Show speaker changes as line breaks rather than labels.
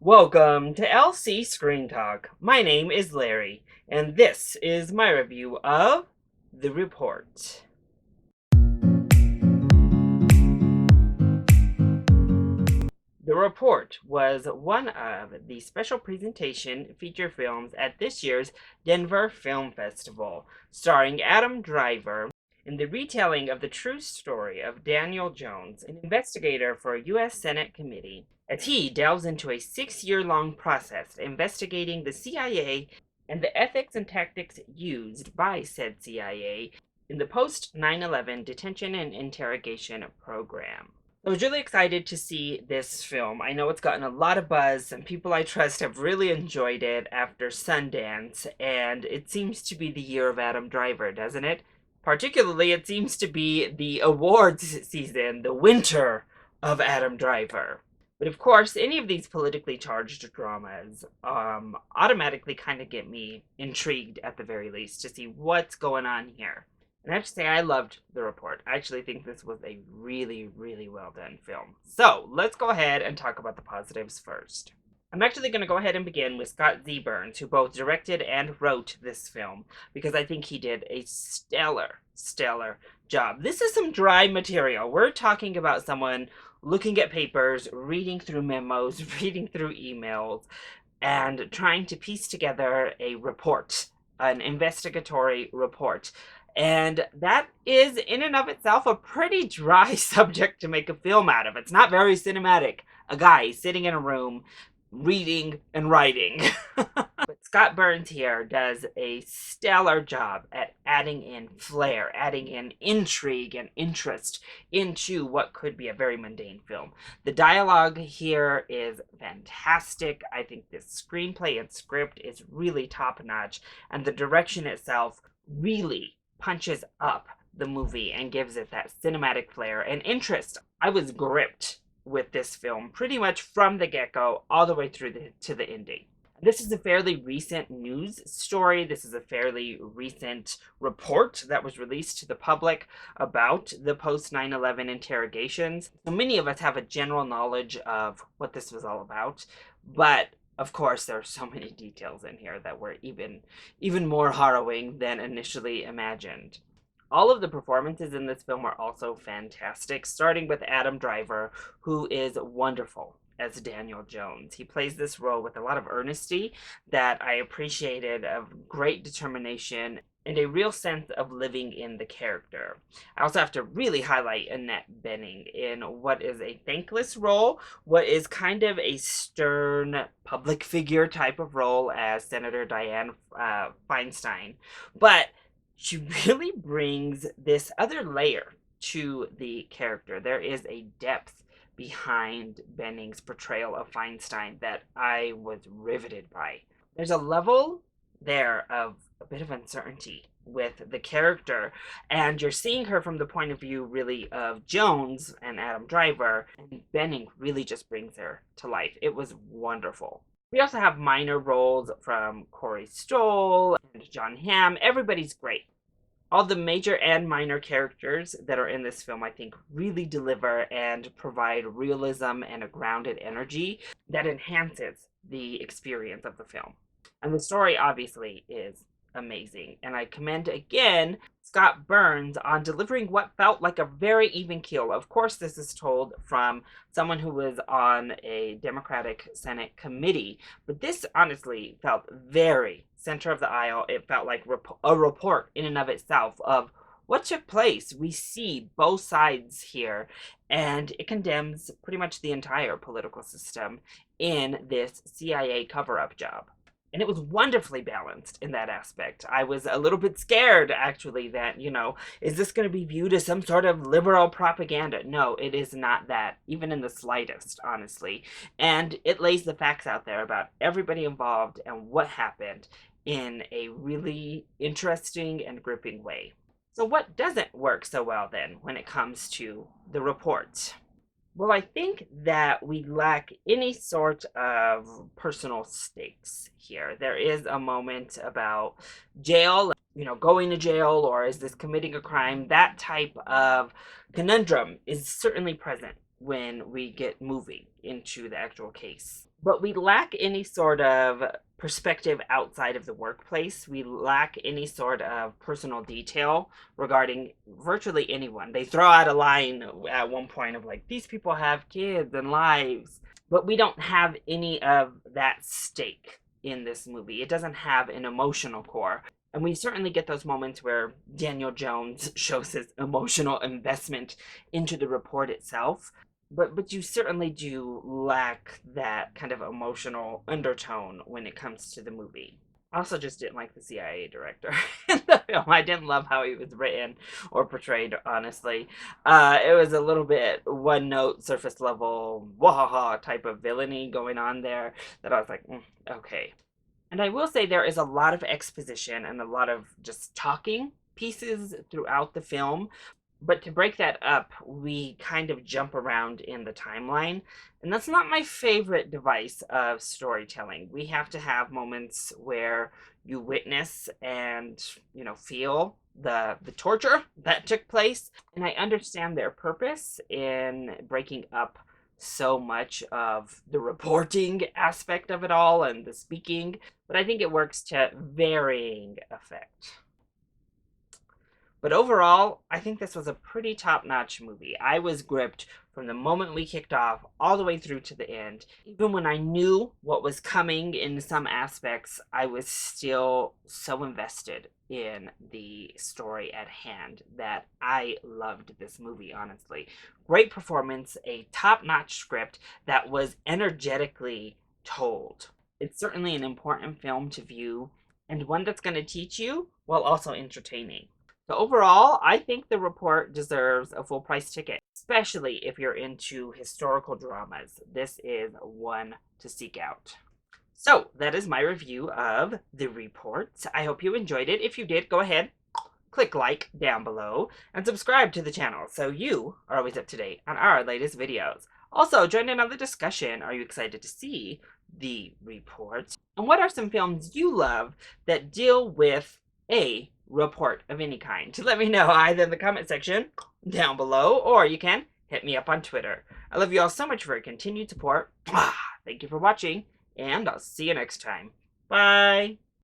Welcome to LC Screen Talk. My name is Larry, and this is my review of The Report. The Report was one of the special presentation feature films at this year's Denver Film Festival, starring Adam Driver in the retelling of the true story of Daniel Jones, an investigator for a U.S. Senate committee, as he delves into a 6-year-long process investigating the CIA and the ethics and tactics used by said CIA in the post 9/11 detention and interrogation program. I was really excited to see this film. I know it's gotten a lot of buzz, and people I trust have really enjoyed it after Sundance, and it seems to be the year of Adam Driver, doesn't it? Particularly, it seems to be the awards season, the winter of Adam Driver. But of course, any of these politically charged dramas automatically kind of get me intrigued at the very least to see what's going on here. And I have to say, I loved The Report. I actually think this was a really, really well done film. So let's go ahead and talk about the positives first. I'm actually going to go ahead and begin with Scott Z. Burns, who both directed and wrote this film, because I think he did a stellar job. This is some dry material. We're talking about someone looking at papers, reading through memos, reading through emails, and trying to piece together a report, an investigatory report. And that is, in and of itself, a pretty dry subject to make a film out of. It's not very cinematic. A guy sitting in a room, reading and writing. But Scott Burns here does a stellar job at adding in flair, adding in intrigue and interest into what could be a very mundane film. The dialogue here is fantastic. I think the screenplay and script is really top-notch, and the direction itself really punches up the movie and gives it that cinematic flair and interest. I was gripped with this film pretty much from the get-go all the way through to the ending. This is a fairly recent news story. This is a fairly recent report that was released to the public about the post 9/11 interrogations. So many of us have a general knowledge of what this was all about, but of course, there are so many details in here that were even more harrowing than initially imagined. All of the performances in this film are also fantastic, starting with Adam Driver, who is wonderful as Daniel Jones. He plays this role with a lot of earnesty that I appreciated, of great determination, and a real sense of living in the character. I also have to really highlight Annette Bening in what is a thankless role, what is kind of a stern public figure type of role as Senator Dianne Feinstein. But she really brings this other layer to the character. There is a depth behind Bening's portrayal of Feinstein that I was riveted by. There's a level there of a bit of uncertainty with the character, and you're seeing her from the point of view really of Jones and Adam Driver, and Bening really just brings her to life. It was wonderful. We also have minor roles from Corey Stoll and John Hamm. Everybody's great. All the major and minor characters that are in this film, I think, really deliver and provide realism and a grounded energy that enhances the experience of the film. And the story, obviously, is amazing. And I commend, again, Scott Burns on delivering what felt like a very even keel. Of course, this is told from someone who was on a Democratic Senate committee. But this, honestly, felt very center of the aisle. It felt like a report in and of itself of what took place. We see both sides here, and it condemns pretty much the entire political system in this CIA cover-up job. And it was wonderfully balanced in that aspect. I was a little bit scared, actually, that, is this going to be viewed as some sort of liberal propaganda? No, it is not that, even in the slightest, honestly. And it lays the facts out there about everybody involved and what happened in a really interesting and gripping way. So what doesn't work so well, then, when it comes to the report? Well, I think that we lack any sort of personal stakes here. There is a moment about jail, going to jail, or is this committing a crime? That type of conundrum is certainly present when we get moving into the actual case. but we lack any sort of perspective outside of the workplace. We lack any sort of personal detail regarding virtually anyone. They throw out a line at one point of like, these people have kids and lives, but we don't have any of that stake in this movie. It doesn't have an emotional core. And we certainly get those moments where Daniel Jones shows his emotional investment into the report itself. But you certainly do lack that kind of emotional undertone when it comes to the movie. I also just didn't like the CIA director in the film. I didn't love how he was written or portrayed, honestly. It was a little bit one note, surface level, wahaha type of villainy going on there that I was like, okay. And I will say there is a lot of exposition and a lot of just talking pieces throughout the film. But to break that up, we kind of jump around in the timeline. And that's not my favorite device of storytelling. We have to have moments where you witness and, feel the torture that took place. And I understand their purpose in breaking up so much of the reporting aspect of it all and the speaking, but I think it works to varying effect. But overall, I think this was a pretty top-notch movie. I was gripped from the moment we kicked off all the way through to the end. Even when I knew what was coming in some aspects, I was still so invested in the story at hand that I loved this movie, honestly. Great performance, a top-notch script that was energetically told. It's certainly an important film to view, and one that's going to teach you while also entertaining. So overall, I think The Report deserves a full price ticket, especially if you're into historical dramas. This is one to seek out. So that is my review of The Report. I hope you enjoyed it. If you did, go ahead, click like down below, and subscribe to the channel so you are always up to date on our latest videos. Also, join in on the discussion. Are you excited to see The Report? And what are some films you love that deal with a report of any kind? Let me know either in the comment section down below, or you can hit me up on Twitter. I love you all so much for your continued support. Thank you for watching, and I'll see you next time. Bye!